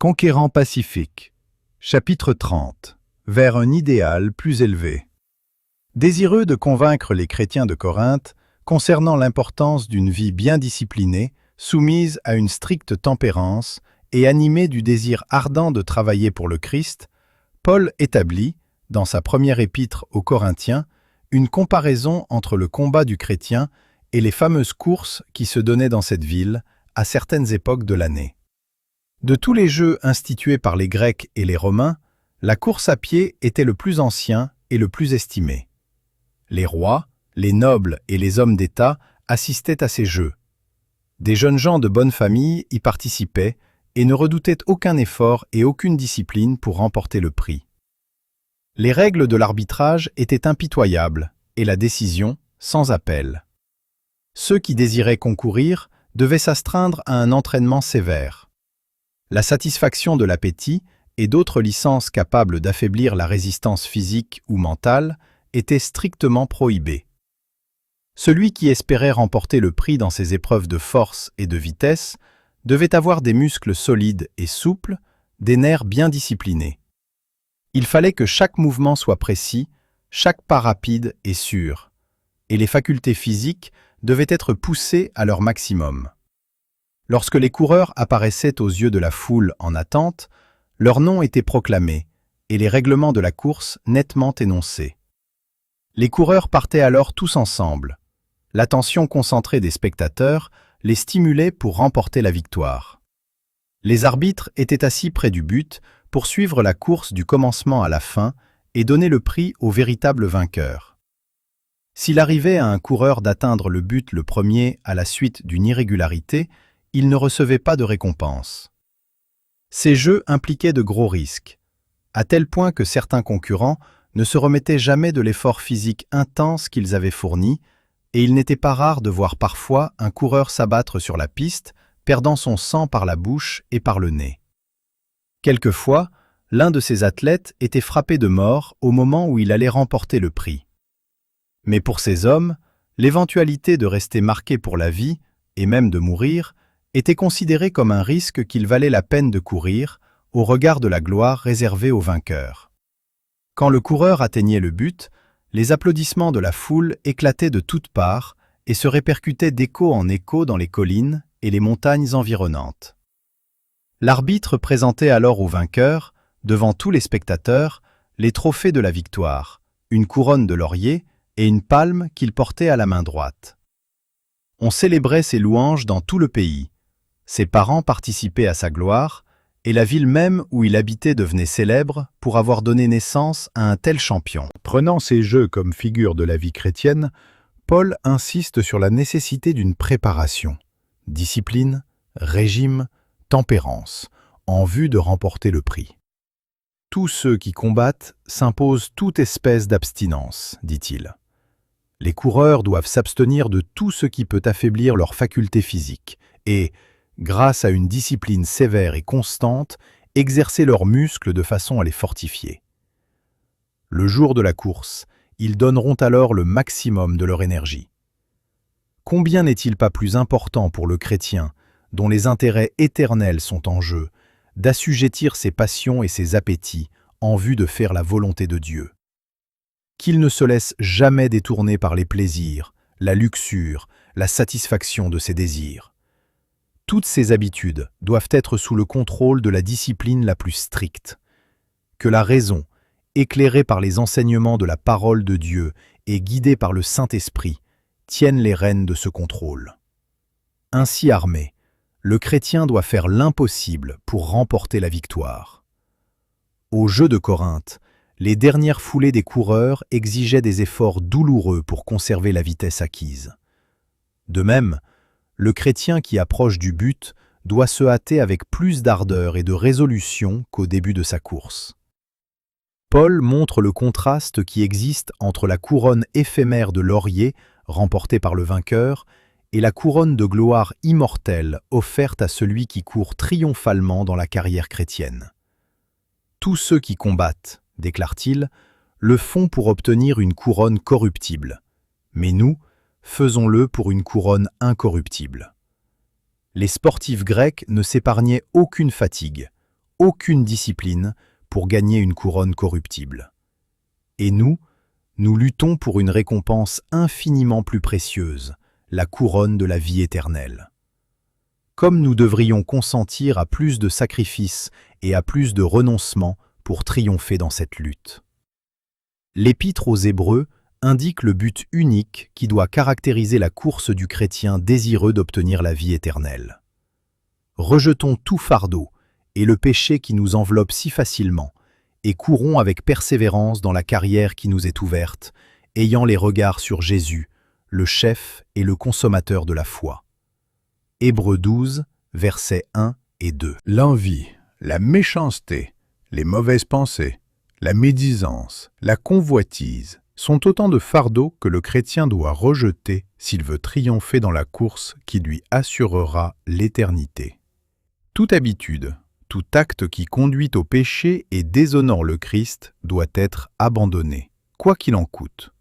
Conquérant pacifique. Chapitre 30. Vers un idéal plus élevé. Désireux de convaincre les chrétiens de Corinthe concernant l'importance d'une vie bien disciplinée, soumise à une stricte tempérance et animée du désir ardent de travailler pour le Christ, Paul établit, dans sa première épître aux Corinthiens, une comparaison entre le combat du chrétien et les fameuses courses qui se donnaient dans cette ville à certaines époques de l'année. De tous les jeux institués par les Grecs et les Romains, la course à pied était le plus ancien et le plus estimé. Les rois, les nobles et les hommes d'État assistaient à ces jeux. Des jeunes gens de bonne famille y participaient et ne redoutaient aucun effort et aucune discipline pour remporter le prix. Les règles de l'arbitrage étaient impitoyables et la décision sans appel. Ceux qui désiraient concourir devaient s'astreindre à un entraînement sévère. La satisfaction de l'appétit et d'autres licences capables d'affaiblir la résistance physique ou mentale étaient strictement prohibées. Celui qui espérait remporter le prix dans ces épreuves de force et de vitesse devait avoir des muscles solides et souples, des nerfs bien disciplinés. Il fallait que chaque mouvement soit précis, chaque pas rapide et sûr, et les facultés physiques devaient être poussées à leur maximum. Lorsque les coureurs apparaissaient aux yeux de la foule en attente, leur nom était proclamé et les règlements de la course nettement énoncés. Les coureurs partaient alors tous ensemble. L'attention concentrée des spectateurs les stimulait pour remporter la victoire. Les arbitres étaient assis près du but pour suivre la course du commencement à la fin et donner le prix au véritable vainqueur. S'il arrivait à un coureur d'atteindre le but le premier à la suite d'une irrégularité, il ne recevait pas de récompense. Ces jeux impliquaient de gros risques, à tel point que certains concurrents ne se remettaient jamais de l'effort physique intense qu'ils avaient fourni, et il n'était pas rare de voir parfois un coureur s'abattre sur la piste, perdant son sang par la bouche et par le nez. Quelquefois, l'un de ces athlètes était frappé de mort au moment où il allait remporter le prix. Mais pour ces hommes, l'éventualité de rester marqué pour la vie, et même de mourir, était considéré comme un risque qu'il valait la peine de courir, au regard de la gloire réservée aux vainqueurs. Quand le coureur atteignait le but, les applaudissements de la foule éclataient de toutes parts et se répercutaient d'écho en écho dans les collines et les montagnes environnantes. L'arbitre présentait alors aux vainqueurs, devant tous les spectateurs, les trophées de la victoire, une couronne de laurier et une palme qu'il portait à la main droite. On célébrait ses louanges dans tout le pays. Ses parents participaient à sa gloire, et la ville même où il habitait devenait célèbre pour avoir donné naissance à un tel champion. Prenant ces jeux comme figure de la vie chrétienne, Paul insiste sur la nécessité d'une préparation, discipline, régime, tempérance, en vue de remporter le prix. Tous ceux qui combattent s'imposent toute espèce d'abstinence, dit-il. Les coureurs doivent s'abstenir de tout ce qui peut affaiblir leurs facultés physiques et, grâce à une discipline sévère et constante, exercer leurs muscles de façon à les fortifier. Le jour de la course, ils donneront alors le maximum de leur énergie. Combien n'est-il pas plus important pour le chrétien, dont les intérêts éternels sont en jeu, d'assujettir ses passions et ses appétits en vue de faire la volonté de Dieu. Qu'il ne se laisse jamais détourner par les plaisirs, la luxure, la satisfaction de ses désirs. Toutes ces habitudes doivent être sous le contrôle de la discipline la plus stricte. Que la raison, éclairée par les enseignements de la parole de Dieu et guidée par le Saint-Esprit, tienne les rênes de ce contrôle. Ainsi armé, le chrétien doit faire l'impossible pour remporter la victoire. Aux Jeux de Corinthe, les dernières foulées des coureurs exigeaient des efforts douloureux pour conserver la vitesse acquise. De même, le chrétien qui approche du but doit se hâter avec plus d'ardeur et de résolution qu'au début de sa course. Paul montre le contraste qui existe entre la couronne éphémère de laurier remportée par le vainqueur et la couronne de gloire immortelle offerte à celui qui court triomphalement dans la carrière chrétienne. Tous ceux qui combattent, déclare-t-il, le font pour obtenir une couronne corruptible. Mais nous, faisons-le pour une couronne incorruptible. Les sportifs grecs ne s'épargnaient aucune fatigue, aucune discipline pour gagner une couronne corruptible. Et nous luttons pour une récompense infiniment plus précieuse, la couronne de la vie éternelle. Comme nous devrions consentir à plus de sacrifices et à plus de renoncements pour triompher dans cette lutte. L'Épître aux Hébreux indique le but unique qui doit caractériser la course du chrétien désireux d'obtenir la vie éternelle. Rejetons tout fardeau et le péché qui nous enveloppe si facilement, et courons avec persévérance dans la carrière qui nous est ouverte, ayant les regards sur Jésus, le chef et le consommateur de la foi. Hébreux 12, versets 1 et 2. L'envie, la méchanceté, les mauvaises pensées, la médisance, la convoitise sont autant de fardeaux que le chrétien doit rejeter s'il veut triompher dans la course qui lui assurera l'éternité. Toute habitude, tout acte qui conduit au péché et déshonore le Christ doit être abandonné, quoi qu'il en coûte.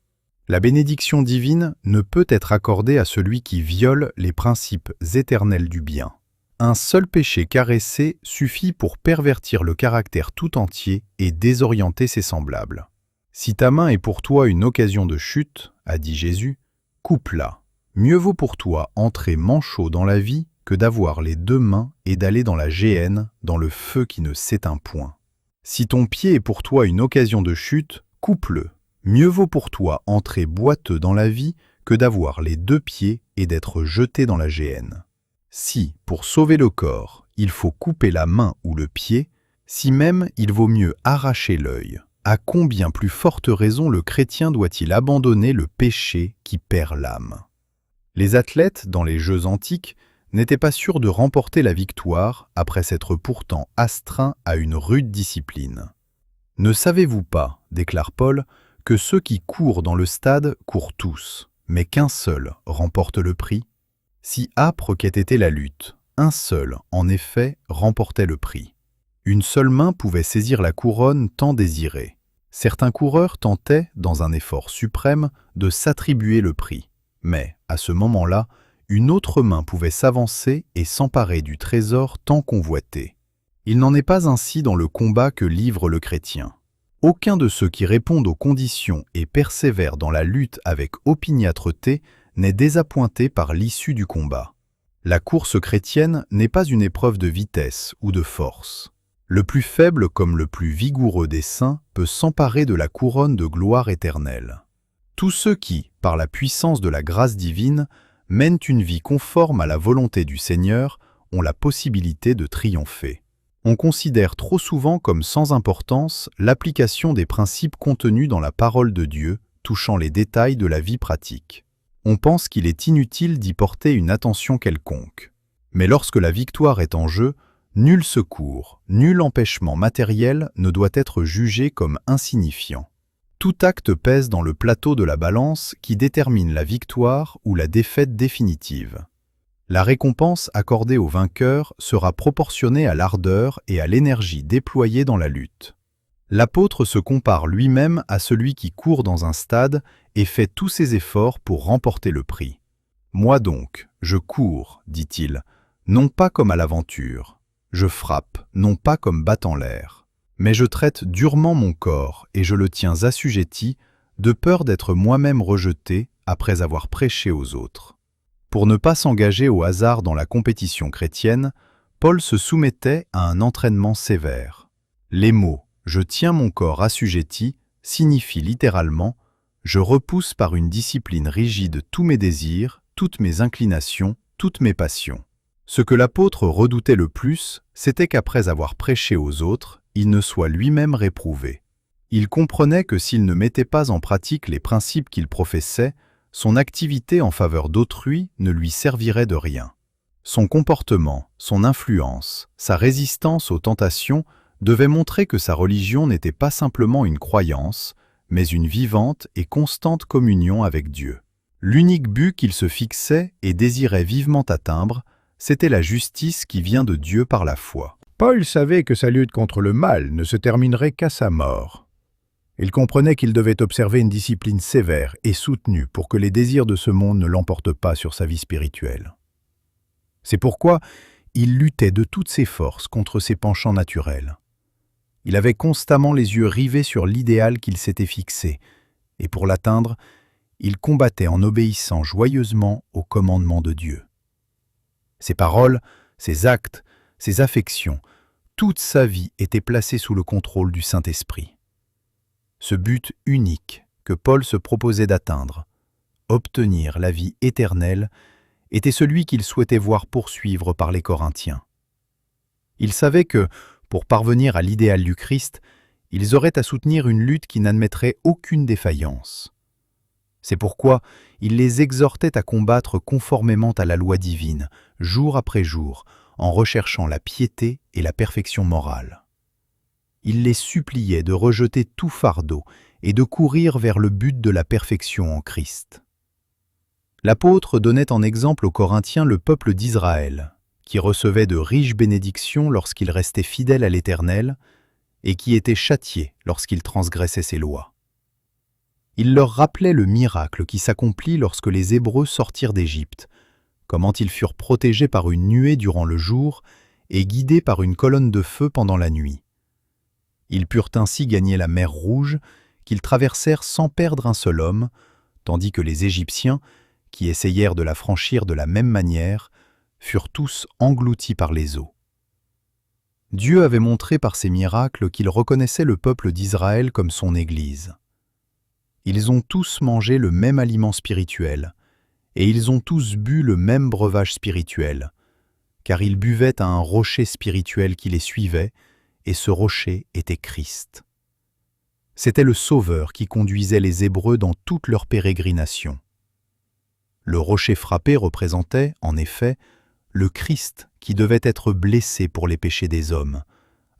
La bénédiction divine ne peut être accordée à celui qui viole les principes éternels du bien. Un seul péché caressé suffit pour pervertir le caractère tout entier et désorienter ses semblables. Si ta main est pour toi une occasion de chute, a dit Jésus, coupe-la. Mieux vaut pour toi entrer manchot dans la vie que d'avoir les deux mains et d'aller dans la géhenne, dans le feu qui ne s'éteint point. Si ton pied est pour toi une occasion de chute, coupe-le. Mieux vaut pour toi entrer boiteux dans la vie que d'avoir les deux pieds et d'être jeté dans la géhenne. Si, pour sauver le corps, il faut couper la main ou le pied, si même il vaut mieux arracher l'œil, à combien plus forte raison le chrétien doit-il abandonner le péché qui perd l'âme? Les athlètes, dans les Jeux antiques, n'étaient pas sûrs de remporter la victoire après s'être pourtant astreints à une rude discipline. « Ne savez-vous pas, déclare Paul, que ceux qui courent dans le stade courent tous, mais qu'un seul remporte le prix? Si âpre qu'ait été la lutte, un seul, en effet, remportait le prix. Une seule main pouvait saisir la couronne tant désirée. Certains coureurs tentaient, dans un effort suprême, de s'attribuer le prix. Mais, à ce moment-là, une autre main pouvait s'avancer et s'emparer du trésor tant convoité. Il n'en est pas ainsi dans le combat que livre le chrétien. Aucun de ceux qui répondent aux conditions et persévèrent dans la lutte avec opiniâtreté n'est désappointé par l'issue du combat. La course chrétienne n'est pas une épreuve de vitesse ou de force. Le plus faible comme le plus vigoureux des saints peut s'emparer de la couronne de gloire éternelle. Tous ceux qui, par la puissance de la grâce divine, mènent une vie conforme à la volonté du Seigneur ont la possibilité de triompher. On considère trop souvent comme sans importance l'application des principes contenus dans la parole de Dieu touchant les détails de la vie pratique. On pense qu'il est inutile d'y porter une attention quelconque. Mais lorsque la victoire est en jeu, nul secours, nul empêchement matériel ne doit être jugé comme insignifiant. Tout acte pèse dans le plateau de la balance qui détermine la victoire ou la défaite définitive. La récompense accordée au vainqueur sera proportionnée à l'ardeur et à l'énergie déployée dans la lutte. L'apôtre se compare lui-même à celui qui court dans un stade et fait tous ses efforts pour remporter le prix. « Moi donc, je cours, dit-il, non pas comme à l'aventure. Je frappe, non pas comme battant l'air. Mais je traite durement mon corps et je le tiens assujetti, de peur d'être moi-même rejeté après avoir prêché aux autres. » Pour ne pas s'engager au hasard dans la compétition chrétienne, Paul se soumettait à un entraînement sévère. Les mots « je tiens mon corps assujetti » signifient littéralement « je repousse par une discipline rigide tous mes désirs, toutes mes inclinations, toutes mes passions ». Ce que l'apôtre redoutait le plus, c'était qu'après avoir prêché aux autres, il ne soit lui-même réprouvé. Il comprenait que s'il ne mettait pas en pratique les principes qu'il professait, son activité en faveur d'autrui ne lui servirait de rien. Son comportement, son influence, sa résistance aux tentations devaient montrer que sa religion n'était pas simplement une croyance, mais une vivante et constante communion avec Dieu. L'unique but qu'il se fixait et désirait vivement atteindre, c'était la justice qui vient de Dieu par la foi. Paul savait que sa lutte contre le mal ne se terminerait qu'à sa mort. Il comprenait qu'il devait observer une discipline sévère et soutenue pour que les désirs de ce monde ne l'emportent pas sur sa vie spirituelle. C'est pourquoi Il luttait de toutes ses forces contre ses penchants naturels. Il avait constamment les yeux rivés sur l'idéal qu'il s'était fixé, et pour l'atteindre, il combattait en obéissant joyeusement aux commandements de Dieu. Ses paroles, ses actes, ses affections, toute sa vie était placée sous le contrôle du Saint-Esprit. Ce but unique que Paul se proposait d'atteindre, obtenir la vie éternelle, était celui qu'il souhaitait voir poursuivre par les Corinthiens. Il savait que, pour parvenir à l'idéal du Christ, ils auraient à soutenir une lutte qui n'admettrait aucune défaillance. C'est pourquoi il les exhortait à combattre conformément à la loi divine, jour après jour, en recherchant la piété et la perfection morale. Il les suppliait de rejeter tout fardeau et de courir vers le but de la perfection en Christ. L'apôtre donnait en exemple aux Corinthiens le peuple d'Israël, qui recevait de riches bénédictions lorsqu'il restait fidèle à l'Éternel et qui était châtié lorsqu'il transgressait ses lois. Il leur rappelait le miracle qui s'accomplit lorsque les Hébreux sortirent d'Égypte, comment ils furent protégés par une nuée durant le jour et guidés par une colonne de feu pendant la nuit. Ils purent ainsi gagner la mer Rouge, qu'ils traversèrent sans perdre un seul homme, tandis que les Égyptiens, qui essayèrent de la franchir de la même manière, furent tous engloutis par les eaux. Dieu avait montré par ces miracles qu'il reconnaissait le peuple d'Israël comme son Église. Ils ont tous mangé le même aliment spirituel, et ils ont tous bu le même breuvage spirituel, car ils buvaient à un rocher spirituel qui les suivait, et ce rocher était Christ. C'était le Sauveur qui conduisait les Hébreux dans toute leur pérégrination. Le rocher frappé représentait, en effet, le Christ qui devait être blessé pour les péchés des hommes,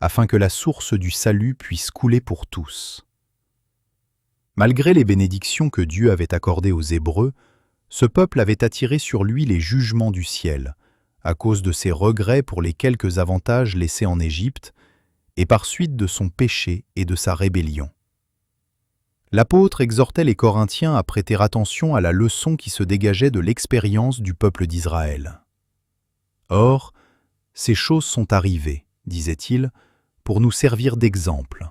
afin que la source du salut puisse couler pour tous. Malgré les bénédictions que Dieu avait accordées aux Hébreux, ce peuple avait attiré sur lui les jugements du ciel, à cause de ses regrets pour les quelques avantages laissés en Égypte, et par suite de son péché et de sa rébellion. L'apôtre exhortait les Corinthiens à prêter attention à la leçon qui se dégageait de l'expérience du peuple d'Israël. Or, ces choses sont arrivées, disait-il, pour nous servir d'exemple,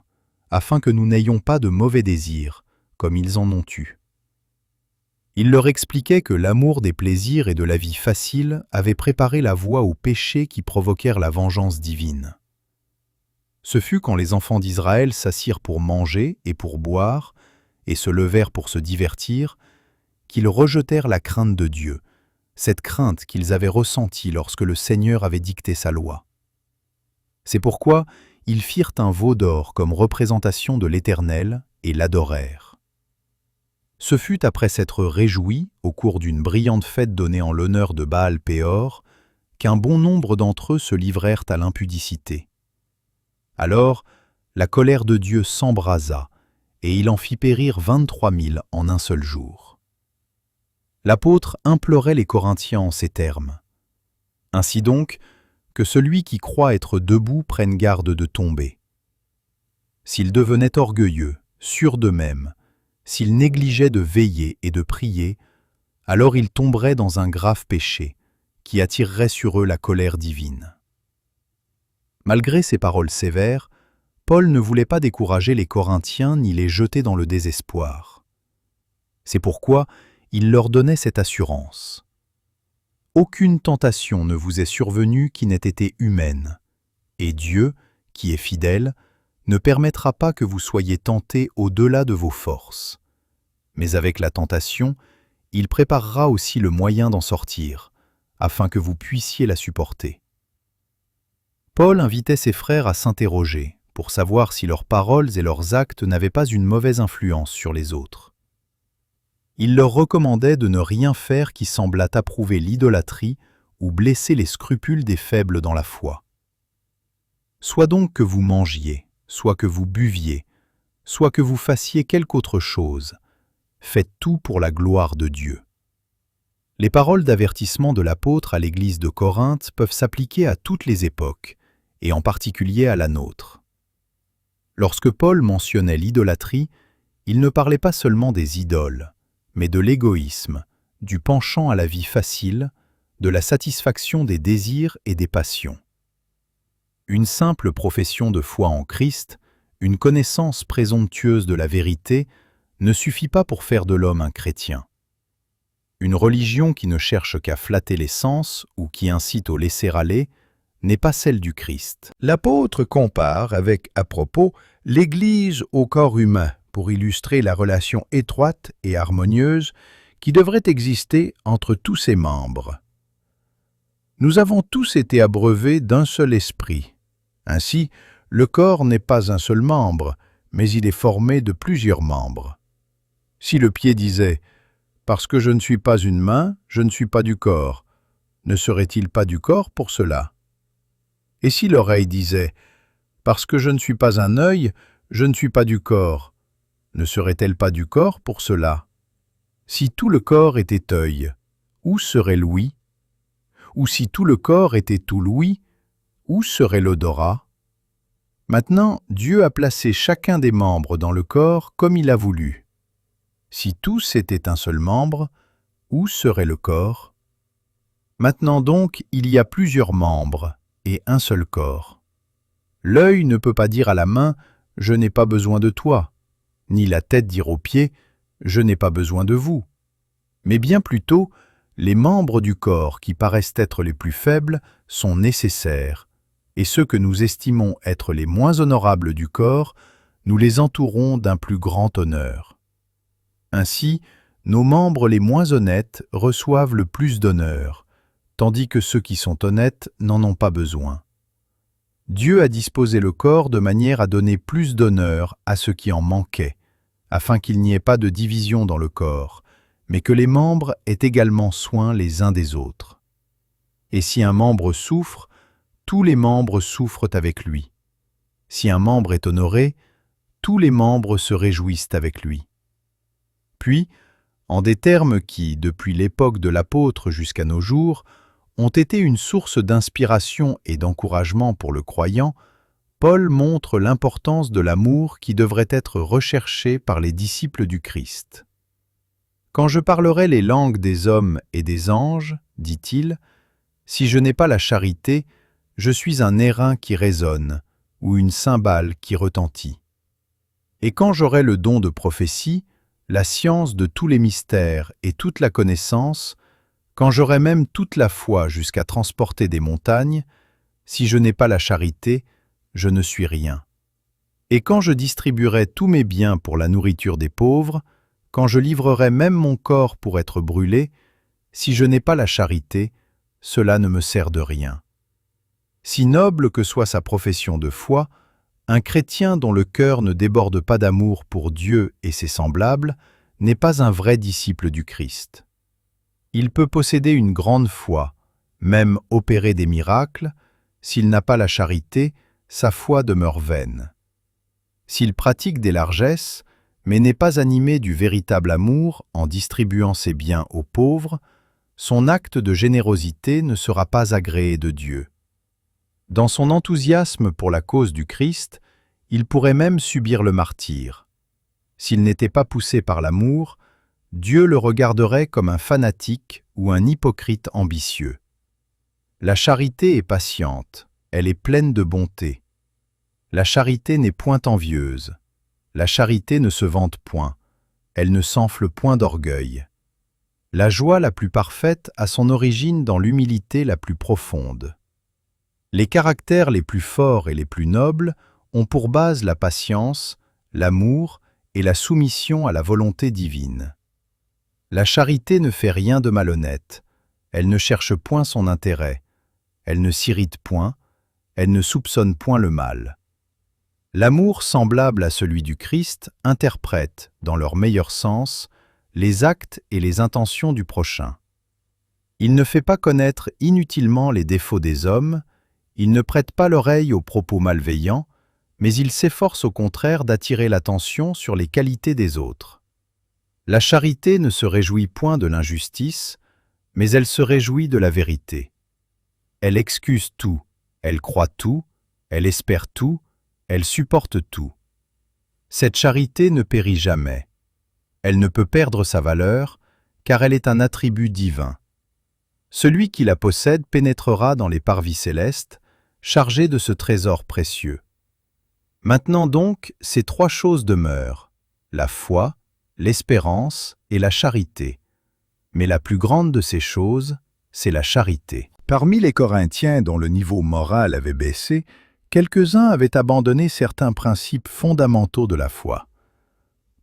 afin que nous n'ayons pas de mauvais désirs, comme ils en ont eu. Il leur expliquait que l'amour des plaisirs et de la vie facile avait préparé la voie aux péchés qui provoquèrent la vengeance divine. Ce fut quand les enfants d'Israël s'assirent pour manger et pour boire, et se levèrent pour se divertir, qu'ils rejetèrent la crainte de Dieu, cette crainte qu'ils avaient ressentie lorsque le Seigneur avait dicté sa loi. C'est pourquoi ils firent un veau d'or comme représentation de l'Éternel et l'adorèrent. Ce fut après s'être réjouis, au cours d'une brillante fête donnée en l'honneur de Baal-Péor, qu'un bon nombre d'entre eux se livrèrent à l'impudicité. Alors, la colère de Dieu s'embrasa, et il en fit périr 23 000 en un seul jour. L'apôtre implorait les Corinthiens en ces termes. « Ainsi donc, que celui qui croit être debout prenne garde de tomber. S'ils devenaient orgueilleux, sûrs d'eux-mêmes, s'ils négligeaient de veiller et de prier, alors ils tomberaient dans un grave péché, qui attirerait sur eux la colère divine. » Malgré ces paroles sévères, Paul ne voulait pas décourager les Corinthiens ni les jeter dans le désespoir. C'est pourquoi il leur donnait cette assurance. « Aucune tentation ne vous est survenue qui n'ait été humaine, et Dieu, qui est fidèle, ne permettra pas que vous soyez tentés au-delà de vos forces. Mais avec la tentation, il préparera aussi le moyen d'en sortir, afin que vous puissiez la supporter. » Paul invitait ses frères à s'interroger pour savoir si leurs paroles et leurs actes n'avaient pas une mauvaise influence sur les autres. Il leur recommandait de ne rien faire qui semblât approuver l'idolâtrie ou blesser les scrupules des faibles dans la foi. Soit donc que vous mangiez, soit que vous buviez, soit que vous fassiez quelque autre chose, faites tout pour la gloire de Dieu. Les paroles d'avertissement de l'apôtre à l'église de Corinthe peuvent s'appliquer à toutes les époques, et en particulier à la nôtre. Lorsque Paul mentionnait l'idolâtrie, il ne parlait pas seulement des idoles, mais de l'égoïsme, du penchant à la vie facile, de la satisfaction des désirs et des passions. Une simple profession de foi en Christ, une connaissance présomptueuse de la vérité, ne suffit pas pour faire de l'homme un chrétien. Une religion qui ne cherche qu'à flatter les sens ou qui incite au laisser-aller n'est pas celle du Christ. L'apôtre compare avec à propos l'Église au corps humain pour illustrer la relation étroite et harmonieuse qui devrait exister entre tous ses membres. Nous avons tous été abreuvés d'un seul esprit. Ainsi, le corps n'est pas un seul membre, mais il est formé de plusieurs membres. Si le pied disait « Parce que je ne suis pas une main, je ne suis pas du corps », ne serait-il pas du corps pour cela? Et si l'oreille disait « Parce que je ne suis pas un œil, je ne suis pas du corps », ne serait-elle pas du corps pour cela? Si tout le corps était œil, où serait l'ouïe? Ou si tout le corps était tout l'ouïe, où serait l'odorat? Maintenant, Dieu a placé chacun des membres dans le corps comme il a voulu. Si tous étaient un seul membre, où serait le corps? Maintenant donc, il y a plusieurs membres et un seul corps. L'œil ne peut pas dire à la main « Je n'ai pas besoin de toi », ni la tête dire aux pieds « Je n'ai pas besoin de vous ». Mais bien plutôt, les membres du corps qui paraissent être les plus faibles sont nécessaires, et ceux que nous estimons être les moins honorables du corps, nous les entourons d'un plus grand honneur. Ainsi, nos membres les moins honnêtes reçoivent le plus d'honneur, tandis que ceux qui sont honnêtes n'en ont pas besoin. Dieu a disposé le corps de manière à donner plus d'honneur à ceux qui en manquaient, afin qu'il n'y ait pas de division dans le corps, mais que les membres aient également soin les uns des autres. Et si un membre souffre, tous les membres souffrent avec lui. Si un membre est honoré, tous les membres se réjouissent avec lui. Puis, en des termes qui, depuis l'époque de l'apôtre jusqu'à nos jours, ont été une source d'inspiration et d'encouragement pour le croyant, Paul montre l'importance de l'amour qui devrait être recherché par les disciples du Christ. « Quand je parlerai les langues des hommes et des anges, dit-il, si je n'ai pas la charité, je suis un airain qui résonne ou une cymbale qui retentit. Et quand j'aurai le don de prophétie, la science de tous les mystères et toute la connaissance, quand j'aurai même toute la foi jusqu'à transporter des montagnes, si je n'ai pas la charité, je ne suis rien. Et quand je distribuerai tous mes biens pour la nourriture des pauvres, quand je livrerai même mon corps pour être brûlé, si je n'ai pas la charité, cela ne me sert de rien. Si noble que soit sa profession de foi, un chrétien dont le cœur ne déborde pas d'amour pour Dieu et ses semblables n'est pas un vrai disciple du Christ. Il peut posséder une grande foi, même opérer des miracles, s'il n'a pas la charité, sa foi demeure vaine. S'il pratique des largesses, mais n'est pas animé du véritable amour en distribuant ses biens aux pauvres, son acte de générosité ne sera pas agréé de Dieu. Dans son enthousiasme pour la cause du Christ, il pourrait même subir le martyre. S'il n'était pas poussé par l'amour, Dieu le regarderait comme un fanatique ou un hypocrite ambitieux. La charité est patiente, elle est pleine de bonté. La charité n'est point envieuse. La charité ne se vante point, elle ne s'enfle point d'orgueil. La joie la plus parfaite a son origine dans l'humilité la plus profonde. Les caractères les plus forts et les plus nobles ont pour base la patience, l'amour et la soumission à la volonté divine. La charité ne fait rien de malhonnête, elle ne cherche point son intérêt, elle ne s'irrite point, elle ne soupçonne point le mal. L'amour semblable à celui du Christ interprète, dans leur meilleur sens, les actes et les intentions du prochain. Il ne fait pas connaître inutilement les défauts des hommes, il ne prête pas l'oreille aux propos malveillants, mais il s'efforce au contraire d'attirer l'attention sur les qualités des autres. La charité ne se réjouit point de l'injustice, mais elle se réjouit de la vérité. Elle excuse tout, elle croit tout, elle espère tout, elle supporte tout. Cette charité ne périt jamais. Elle ne peut perdre sa valeur, car elle est un attribut divin. Celui qui la possède pénétrera dans les parvis célestes, chargé de ce trésor précieux. Maintenant donc, ces trois choses demeurent, la foi, l'espérance et la charité. Mais la plus grande de ces choses, c'est la charité. Parmi les Corinthiens dont le niveau moral avait baissé, quelques-uns avaient abandonné certains principes fondamentaux de la foi.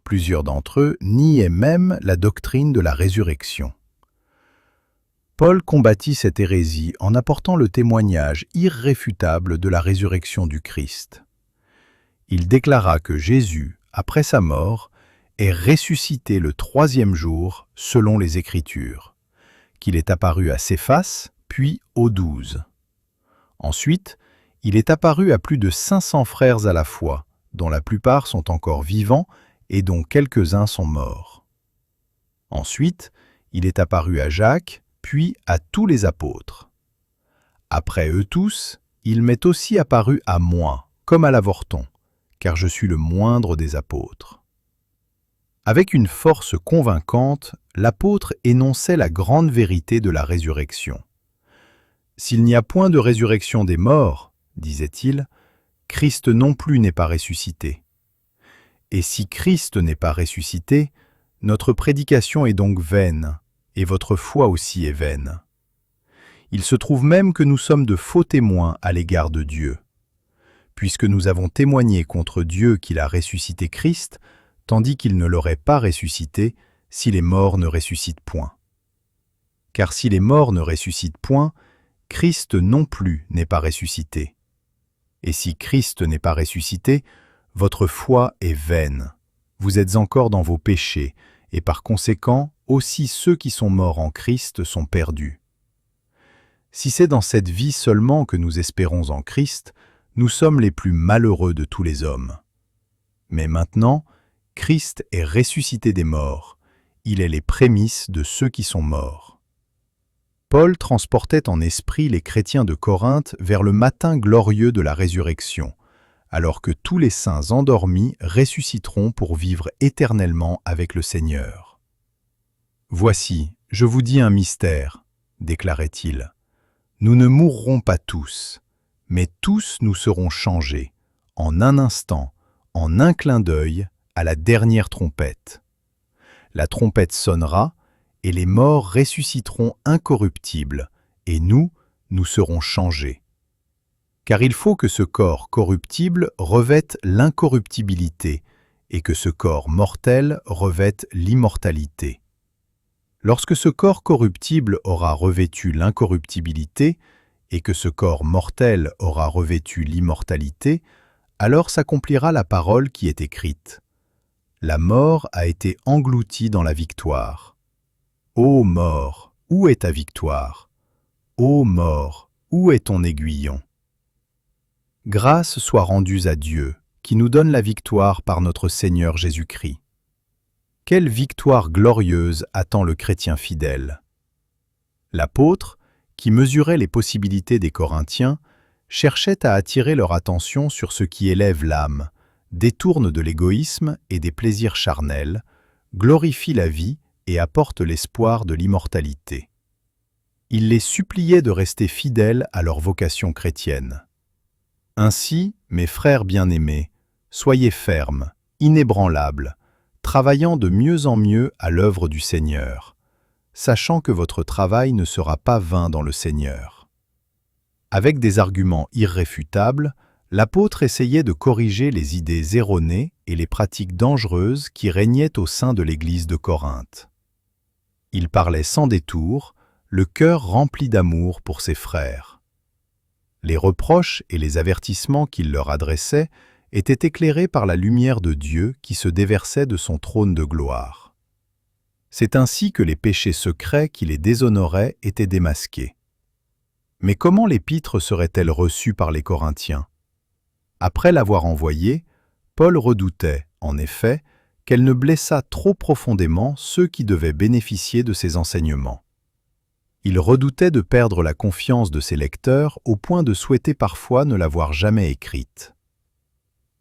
Plusieurs d'entre eux niaient même la doctrine de la résurrection. Paul combattit cette hérésie en apportant le témoignage irréfutable de la résurrection du Christ. Il déclara que Jésus, après sa mort, est ressuscité le troisième jour selon les Écritures, qu'il est apparu à Céphas, puis aux 12. Ensuite, il est apparu à plus de 500 frères à la fois, dont la plupart sont encore vivants et dont quelques-uns sont morts. Ensuite, il est apparu à Jacques, puis à tous les apôtres. Après eux tous, il m'est aussi apparu à moi, comme à l'avorton, car je suis le moindre des apôtres. Avec une force convaincante, l'apôtre énonçait la grande vérité de la résurrection. « S'il n'y a point de résurrection des morts, disait-il, Christ non plus n'est pas ressuscité. Et si Christ n'est pas ressuscité, notre prédication est donc vaine, et votre foi aussi est vaine. Il se trouve même que nous sommes de faux témoins à l'égard de Dieu, puisque nous avons témoigné contre Dieu qu'il a ressuscité Christ, tandis qu'il ne l'aurait pas ressuscité si les morts ne ressuscitent point. Car si les morts ne ressuscitent point, Christ non plus n'est pas ressuscité. Et si Christ n'est pas ressuscité, votre foi est vaine. Vous êtes encore dans vos péchés, et par conséquent, aussi ceux qui sont morts en Christ sont perdus. Si c'est dans cette vie seulement que nous espérons en Christ, nous sommes les plus malheureux de tous les hommes. Mais maintenant, Christ est ressuscité des morts, il est les prémices de ceux qui sont morts. Paul transportait en esprit les chrétiens de Corinthe vers le matin glorieux de la résurrection, alors que tous les saints endormis ressusciteront pour vivre éternellement avec le Seigneur. « Voici, je vous dis un mystère, déclarait-il. Nous ne mourrons pas tous, mais tous nous serons changés, en un instant, en un clin d'œil, à la dernière trompette. La trompette sonnera, et les morts ressusciteront incorruptibles, et nous serons changés. Car il faut que ce corps corruptible revête l'incorruptibilité, et que ce corps mortel revête l'immortalité. Lorsque ce corps corruptible aura revêtu l'incorruptibilité, et que ce corps mortel aura revêtu l'immortalité, alors s'accomplira la parole qui est écrite. La mort a été engloutie dans la victoire. Ô mort, où est ta victoire? Ô mort, où est ton aiguillon? Grâce soit rendue à Dieu, qui nous donne la victoire par notre Seigneur Jésus-Christ. Quelle victoire glorieuse attend le chrétien fidèle! L'apôtre, qui mesurait les possibilités des Corinthiens, cherchait à attirer leur attention sur ce qui élève l'âme, détourne de l'égoïsme et des plaisirs charnels, glorifie la vie et apporte l'espoir de l'immortalité. Il les suppliait de rester fidèles à leur vocation chrétienne. Ainsi, mes frères bien-aimés, soyez fermes, inébranlables, travaillant de mieux en mieux à l'œuvre du Seigneur, sachant que votre travail ne sera pas vain dans le Seigneur. Avec des arguments irréfutables, l'apôtre essayait de corriger les idées erronées et les pratiques dangereuses qui régnaient au sein de l'Église de Corinthe. Il parlait sans détour, le cœur rempli d'amour pour ses frères. Les reproches et les avertissements qu'il leur adressait étaient éclairés par la lumière de Dieu qui se déversait de son trône de gloire. C'est ainsi que les péchés secrets qui les déshonoraient étaient démasqués. Mais comment l'épître serait-elle reçue par les Corinthiens? Après l'avoir envoyée, Paul redoutait, en effet, qu'elle ne blessât trop profondément ceux qui devaient bénéficier de ses enseignements. Il redoutait de perdre la confiance de ses lecteurs au point de souhaiter parfois ne l'avoir jamais écrite.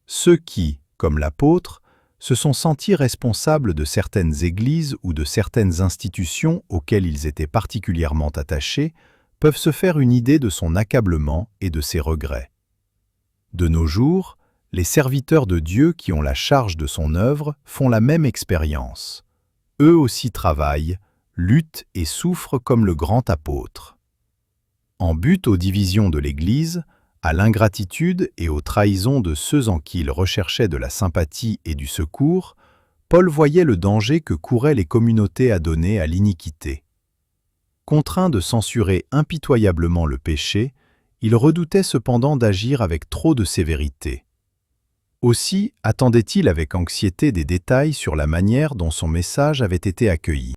Ceux qui, comme l'apôtre, se sont sentis responsables de certaines églises ou de certaines institutions auxquelles ils étaient particulièrement attachés, peuvent se faire une idée de son accablement et de ses regrets. De nos jours, les serviteurs de Dieu qui ont la charge de son œuvre font la même expérience. Eux aussi travaillent, luttent et souffrent comme le grand apôtre. En but aux divisions de l'Église, à l'ingratitude et aux trahisons de ceux en qui il recherchait de la sympathie et du secours, Paul voyait le danger que couraient les communautés adonnées à l'iniquité. Contraint de censurer impitoyablement le péché, il redoutait cependant d'agir avec trop de sévérité. Aussi attendait-il avec anxiété des détails sur la manière dont son message avait été accueilli.